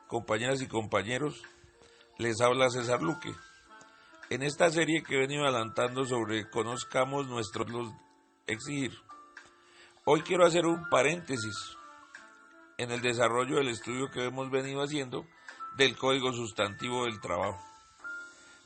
compañeras y compañeros, les habla César Luque. En esta serie que he venido adelantando sobre conozcamos nuestros los exigir, hoy quiero hacer un paréntesis en el desarrollo del estudio que hemos venido haciendo del Código Sustantivo del Trabajo,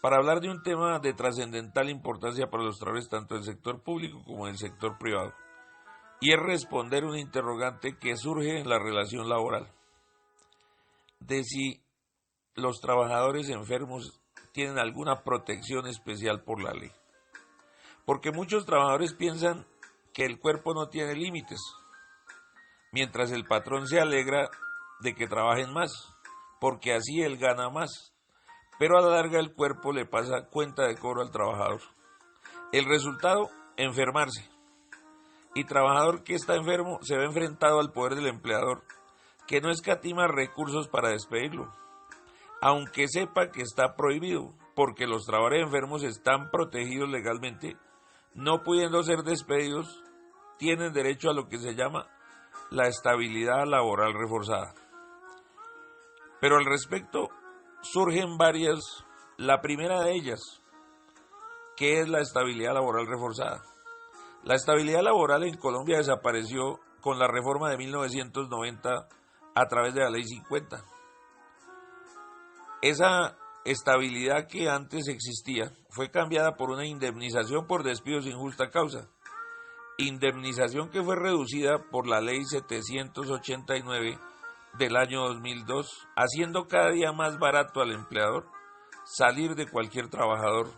para hablar de un tema de trascendental importancia para los trabajadores tanto del sector público como del sector privado, y es responder un interrogante que surge en la relación laboral, de si los trabajadores enfermos tienen alguna protección especial por la ley. Porque muchos trabajadores piensan que el cuerpo no tiene límites, mientras el patrón se alegra de que trabajen más, porque así él gana más. Pero a la larga el cuerpo le pasa cuenta de cobro al trabajador. El resultado, enfermarse. Y trabajador que está enfermo se ve enfrentado al poder del empleador, que no escatima recursos para despedirlo, aunque sepa que está prohibido, porque los trabajadores enfermos están protegidos legalmente, no pudiendo ser despedidos, tienen derecho a lo que se llama la estabilidad laboral reforzada. Pero al respecto surgen varias, la primera de ellas, que es la estabilidad laboral reforzada. La estabilidad laboral en Colombia desapareció con la reforma de 1990 a través de la Ley 50. Esa estabilidad que antes existía fue cambiada por una indemnización por despido sin justa causa, indemnización que fue reducida por la Ley 789 del año 2002, haciendo cada día más barato al empleador salir de cualquier trabajador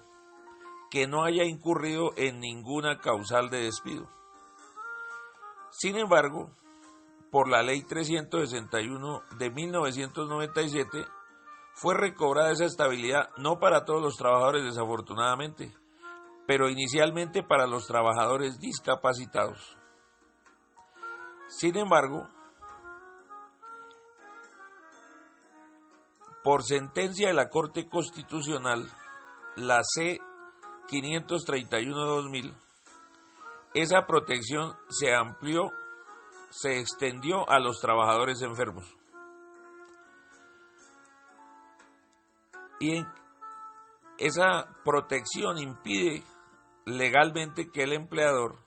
que no haya incurrido en ninguna causal de despido. Sin embargo, por la Ley 361 de 1997, fue recobrada esa estabilidad no para todos los trabajadores desafortunadamente, pero inicialmente para los trabajadores discapacitados. Sin embargo, por sentencia de la Corte Constitucional, la C 531-2000, esa protección se amplió, se extendió a los trabajadores enfermos. Y esa protección impide legalmente que el empleador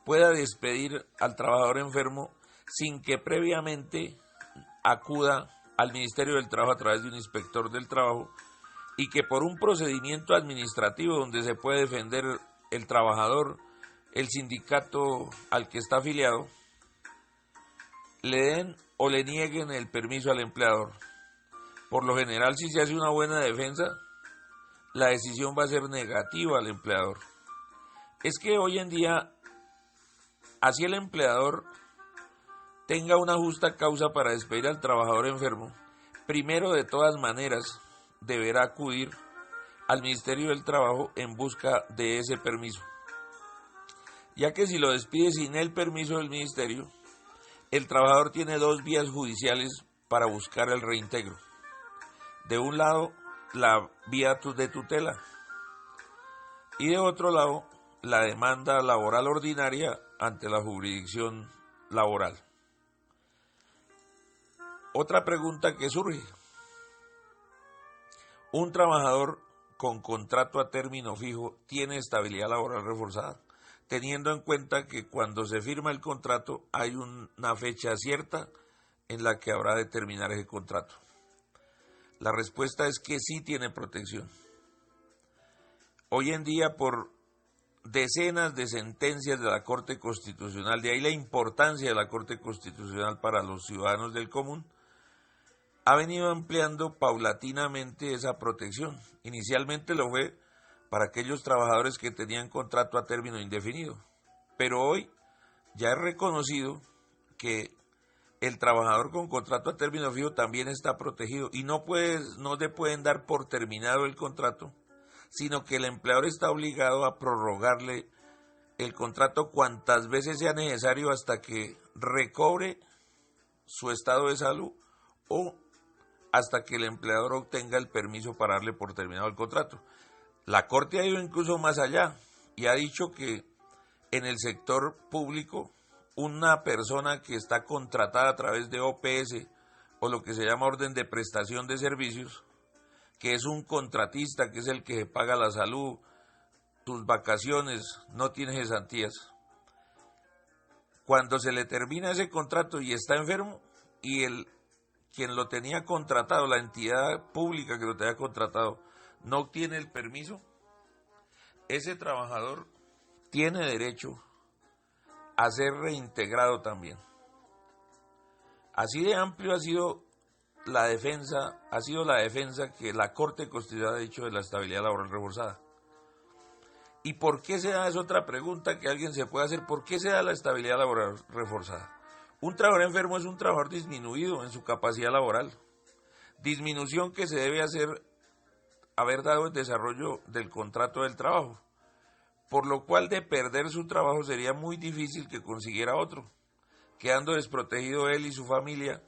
pueda despedir al trabajador enfermo sin que previamente acuda al Ministerio del Trabajo a través de un inspector del trabajo, y que por un procedimiento administrativo donde se puede defender el trabajador, el sindicato al que está afiliado, le den o le nieguen el permiso al empleador. Por lo general, si se hace una buena defensa, la decisión va a ser negativa al empleador. Es que hoy en día, así el empleador tenga una justa causa para despedir al trabajador enfermo, primero de todas maneras deberá acudir al Ministerio del Trabajo en busca de ese permiso, ya que si lo despide sin el permiso del Ministerio, el trabajador tiene dos vías judiciales para buscar el reintegro. De un lado, la vía de tutela, y de otro lado, la demanda laboral ordinaria ante la jurisdicción laboral. Otra pregunta que surge: ¿un trabajador con contrato a término fijo tiene estabilidad laboral reforzada, teniendo en cuenta que cuando se firma el contrato hay una fecha cierta en la que habrá de terminar ese contrato? La respuesta es que sí tiene protección. Hoy en día, por decenas de sentencias de la Corte Constitucional, de ahí la importancia de la Corte Constitucional para los ciudadanos del común, ha venido ampliando paulatinamente esa protección. Inicialmente lo fue para aquellos trabajadores que tenían contrato a término indefinido, pero hoy ya es reconocido que el trabajador con contrato a término fijo también está protegido y no le pueden dar por terminado el contrato, sino que el empleador está obligado a prorrogarle el contrato cuantas veces sea necesario hasta que recobre su estado de salud o hasta que el empleador obtenga el permiso para darle por terminado el contrato. La Corte ha ido incluso más allá y ha dicho que en el sector público una persona que está contratada a través de OPS o lo que se llama orden de prestación de servicios, que es un contratista, que es el que paga la salud, tus vacaciones, no tiene cesantías. Cuando se le termina ese contrato y está enfermo, y quien lo tenía contratado, la entidad pública que lo tenía contratado, no obtiene el permiso, ese trabajador tiene derecho a ser reintegrado también. Así de amplio ha sido la defensa que la Corte Constitucional ha dicho de la estabilidad laboral reforzada. ¿Y por qué se da? Es otra pregunta que alguien se puede hacer. ¿Por qué se da la estabilidad laboral reforzada? Un trabajador enfermo es un trabajador disminuido en su capacidad laboral. Disminución que se debe haber dado el desarrollo del contrato del trabajo. Por lo cual, de perder su trabajo sería muy difícil que consiguiera otro, quedando desprotegido él y su familia.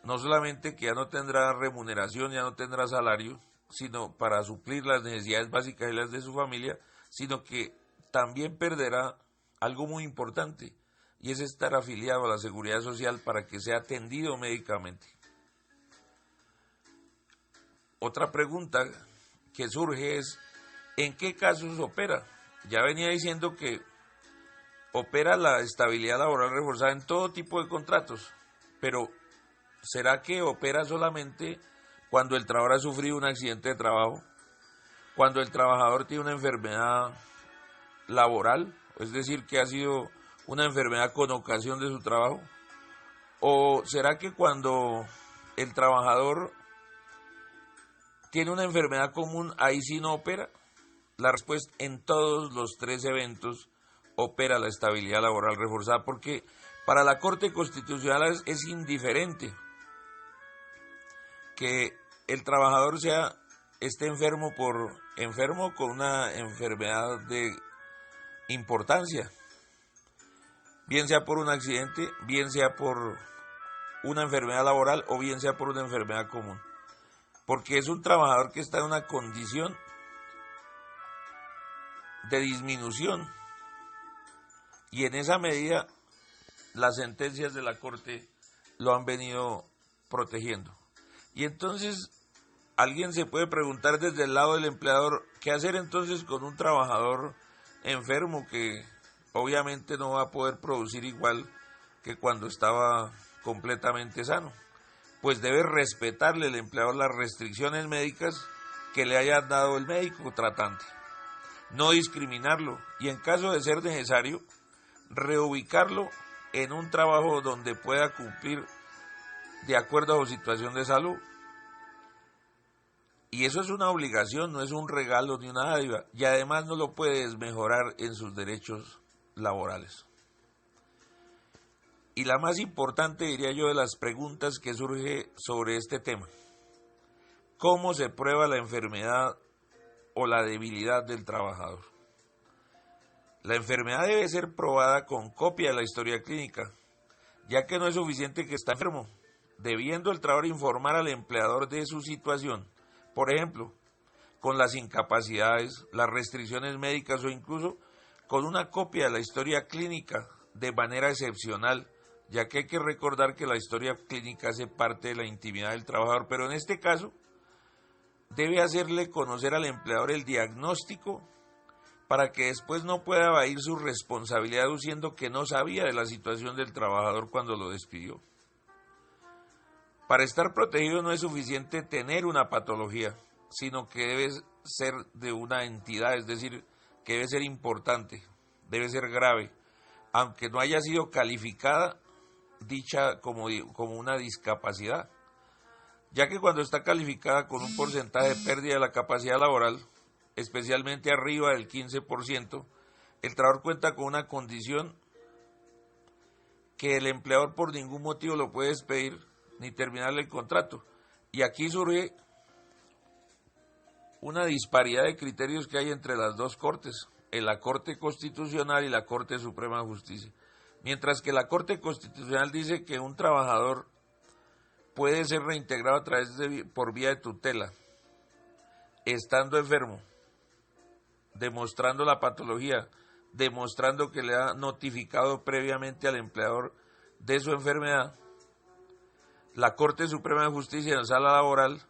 No solamente que ya no tendrá remuneración, ya no tendrá salario, sino para suplir las necesidades básicas y las de su familia, sino que también perderá algo muy importante, y es estar afiliado a la Seguridad Social para que sea atendido médicamente. Otra pregunta que surge es, ¿en qué casos opera? Ya venía diciendo que opera la estabilidad laboral reforzada en todo tipo de contratos, pero ¿será que opera solamente cuando el trabajador ha sufrido un accidente de trabajo? Cuando el trabajador tiene una enfermedad laboral, es decir, que ha sido una enfermedad con ocasión de su trabajo. ¿O será que cuando el trabajador tiene una enfermedad común, ahí sí no opera? La respuesta: en todos los tres eventos opera la estabilidad laboral reforzada, porque para la Corte Constitucional es indiferente que el trabajador esté enfermo con una enfermedad de importancia, bien sea por un accidente, bien sea por una enfermedad laboral o bien sea por una enfermedad común, porque es un trabajador que está en una condición de disminución, y en esa medida las sentencias de la Corte lo han venido protegiendo. Y entonces alguien se puede preguntar desde el lado del empleador, ¿qué hacer entonces con un trabajador enfermo que obviamente no va a poder producir igual que cuando estaba completamente sano? Pues debe respetarle el empleador las restricciones médicas que le haya dado el médico tratante, no discriminarlo, y en caso de ser necesario, reubicarlo en un trabajo donde pueda cumplir de acuerdo a su situación de salud. Y eso es una obligación, no es un regalo ni una dádiva, y además no lo puede desmejorar en sus derechos laborales. Y la más importante, diría yo, de las preguntas que surge sobre este tema: ¿cómo se prueba la enfermedad o la debilidad del trabajador? La enfermedad debe ser probada con copia de la historia clínica, ya que no es suficiente que está enfermo, debiendo el trabajador informar al empleador de su situación, por ejemplo, con las incapacidades, las restricciones médicas o incluso con una copia de la historia clínica de manera excepcional, ya que hay que recordar que la historia clínica hace parte de la intimidad del trabajador, pero en este caso debe hacerle conocer al empleador el diagnóstico para que después no pueda evadir su responsabilidad diciendo que no sabía de la situación del trabajador cuando lo despidió. Para estar protegido no es suficiente tener una patología, sino que debe ser de una entidad, es decir, que debe ser importante, debe ser grave, aunque no haya sido calificada dicha como una discapacidad, ya que cuando está calificada con un porcentaje de pérdida de la capacidad laboral, especialmente arriba del 15%, el trabajador cuenta con una condición que el empleador por ningún motivo lo puede despedir ni terminarle el contrato. Y aquí surge una disparidad de criterios que hay entre las dos cortes, en la Corte Constitucional y la Corte Suprema de Justicia. Mientras que la Corte Constitucional dice que un trabajador puede ser reintegrado a través por vía de tutela, estando enfermo, demostrando la patología, demostrando que le ha notificado previamente al empleador de su enfermedad, La Corte Suprema de Justicia en la Sala Laboral,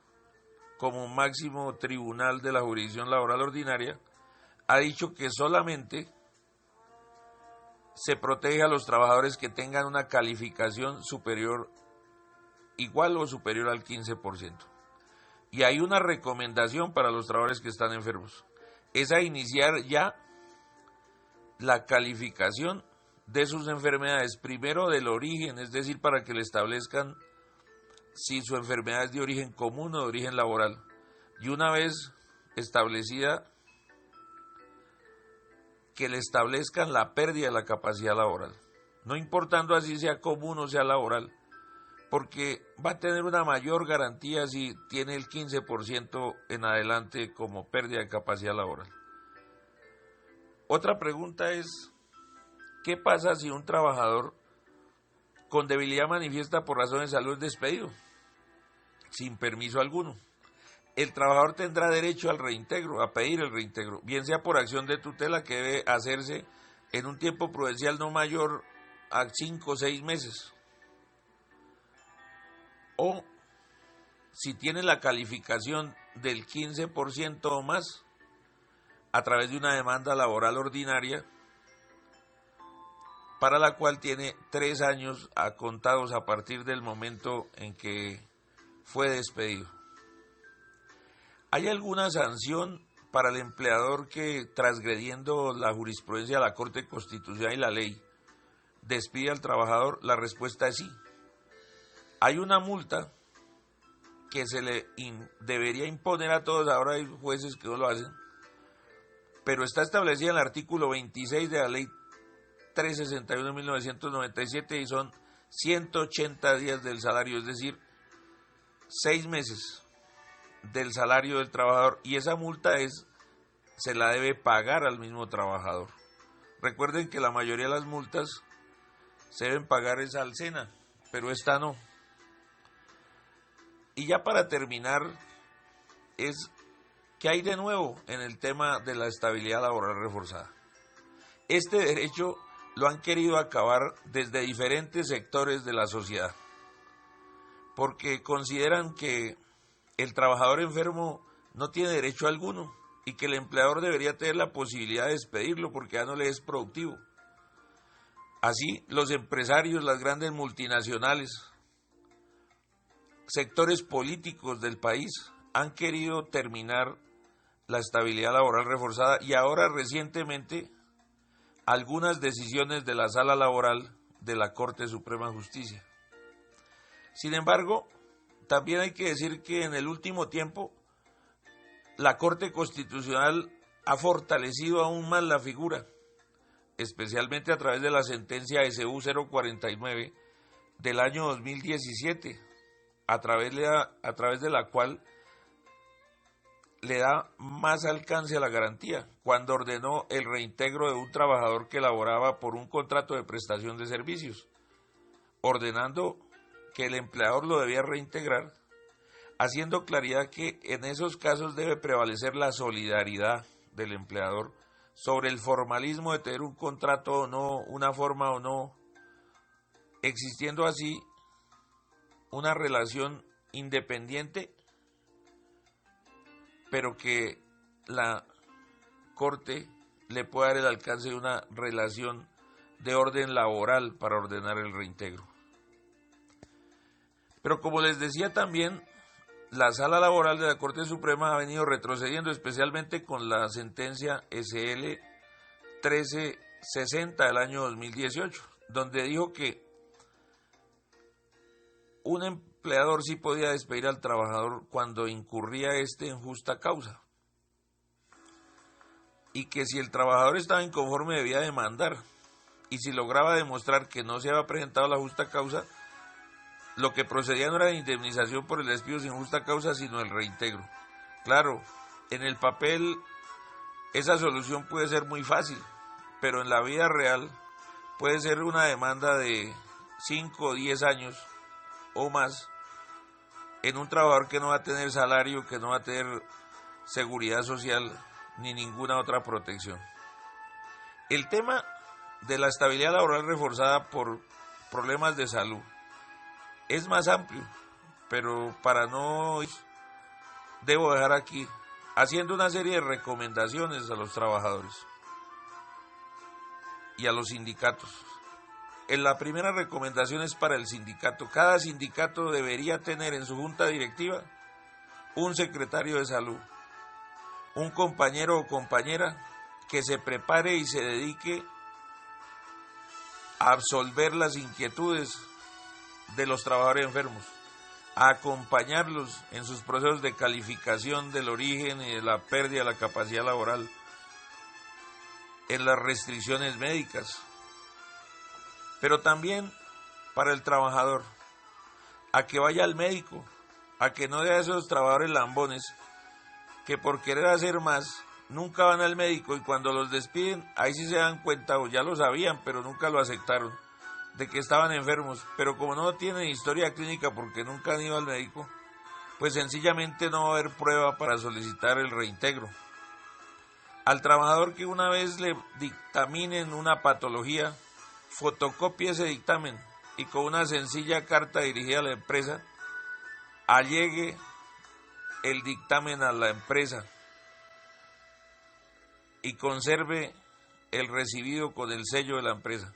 como máximo tribunal de la jurisdicción laboral ordinaria, ha dicho que solamente se protege a los trabajadores que tengan una calificación superior, igual o superior al 15%. Y hay una recomendación para los trabajadores que están enfermos. Es a iniciar ya la calificación de sus enfermedades, primero del origen, es decir, para que le establezcan si su enfermedad es de origen común o de origen laboral. Y una vez establecida, que le establezcan la pérdida de la capacidad laboral, no importando así sea común o sea laboral, porque va a tener una mayor garantía si tiene el 15% en adelante como pérdida de capacidad laboral. Otra pregunta es, ¿qué pasa si un trabajador con debilidad manifiesta por razones de salud es despedido sin permiso alguno? El trabajador tendrá derecho al reintegro, a pedir el reintegro, bien sea por acción de tutela que debe hacerse en un tiempo prudencial no mayor a 5 o 6 meses, o si tiene la calificación del 15% o más, a través de una demanda laboral ordinaria, para la cual tiene 3 años contados a partir del momento en que fue despedido. ¿Hay alguna sanción para el empleador que, transgrediendo la jurisprudencia de la Corte Constitucional y la ley, despide al trabajador? La respuesta es sí. Hay una multa que se le debería imponer a todos, ahora hay jueces que no lo hacen, pero está establecida en el artículo 26 de la ley 361 de 1997 y son 180 días del salario, es decir, 6 meses del salario del trabajador, y esa multa se la debe pagar al mismo trabajador. Recuerden que la mayoría de las multas se deben pagar es al SENA, pero esta no. Y ya para terminar, es ¿qué hay de nuevo en el tema de la estabilidad laboral reforzada? Este derecho lo han querido acabar desde diferentes sectores de la sociedad, porque consideran que el trabajador enfermo no tiene derecho alguno y que el empleador debería tener la posibilidad de despedirlo porque ya no le es productivo. Así, los empresarios, las grandes multinacionales, sectores políticos del país han querido terminar la estabilidad laboral reforzada, y ahora recientemente algunas decisiones de la Sala Laboral de la Corte Suprema de Justicia. Sin embargo, también hay que decir que en el último tiempo la Corte Constitucional ha fortalecido aún más la figura, especialmente a través de la sentencia SU 049 del año 2017, a través de la cual le da más alcance a la garantía, cuando ordenó el reintegro de un trabajador que laboraba por un contrato de prestación de servicios, ordenando que el empleador lo debía reintegrar, haciendo claridad que en esos casos debe prevalecer la solidaridad del empleador sobre el formalismo de tener un contrato o no, una forma o no, existiendo así una relación independiente, pero que la Corte le pueda dar el alcance de una relación de orden laboral para ordenar el reintegro. Pero como les decía también, la Sala Laboral de la Corte Suprema ha venido retrocediendo, especialmente con la sentencia SL 1360 del año 2018, donde dijo que un empleador sí podía despedir al trabajador cuando incurría en justa causa, y que si el trabajador estaba inconforme debía demandar, y si lograba demostrar que no se había presentado la justa causa, lo que procedía no era la indemnización por el despido sin justa causa, sino el reintegro. Claro, en el papel esa solución puede ser muy fácil, pero en la vida real puede ser una demanda de 5 o 10 años o más en un trabajador que no va a tener salario, que no va a tener seguridad social ni ninguna otra protección. El tema de la estabilidad laboral reforzada por problemas de salud es más amplio, pero para no debo dejar aquí haciendo una serie de recomendaciones a los trabajadores y a los sindicatos. En la primera recomendación es para el sindicato. Cada sindicato debería tener en su junta directiva un secretario de salud, un compañero o compañera que se prepare y se dedique a absolver las inquietudes de los trabajadores enfermos, a acompañarlos en sus procesos de calificación del origen y de la pérdida de la capacidad laboral, en las restricciones médicas, pero también para el trabajador, a que vaya al médico, a que no dé a esos trabajadores lambones que por querer hacer más nunca van al médico y cuando los despiden, ahí sí se dan cuenta, o ya lo sabían, pero nunca lo aceptaron, de que estaban enfermos, pero como no tienen historia clínica porque nunca han ido al médico, pues sencillamente no va a haber prueba para solicitar el reintegro. Al trabajador que una vez le dictaminen una patología, fotocopie ese dictamen y con una sencilla carta dirigida a la empresa, allegue el dictamen a la empresa y conserve el recibido con el sello de la empresa,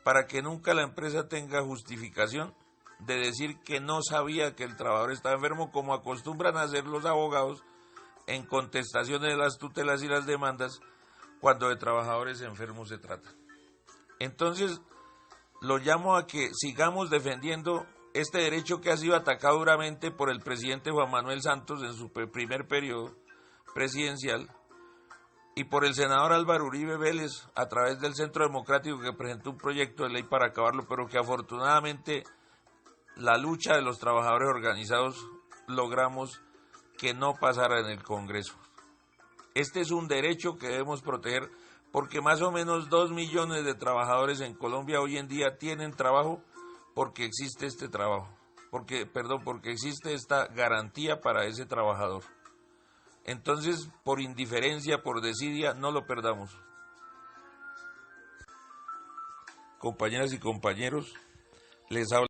para que nunca la empresa tenga justificación de decir que no sabía que el trabajador estaba enfermo, como acostumbran a hacer los abogados en contestaciones de las tutelas y las demandas cuando de trabajadores enfermos se trata. Entonces, lo llamo a que sigamos defendiendo este derecho que ha sido atacado duramente por el presidente Juan Manuel Santos en su primer periodo presidencial y por el senador Álvaro Uribe Vélez a través del Centro Democrático que presentó un proyecto de ley para acabarlo, pero que afortunadamente la lucha de los trabajadores organizados logramos que no pasara en el Congreso. Este es un derecho que debemos proteger porque más o menos 2 millones de trabajadores en Colombia hoy en día tienen trabajo porque existe este trabajo, porque existe esta garantía para ese trabajador. Entonces, por indiferencia, por desidia, no lo perdamos. Compañeras y compañeros, les hablo.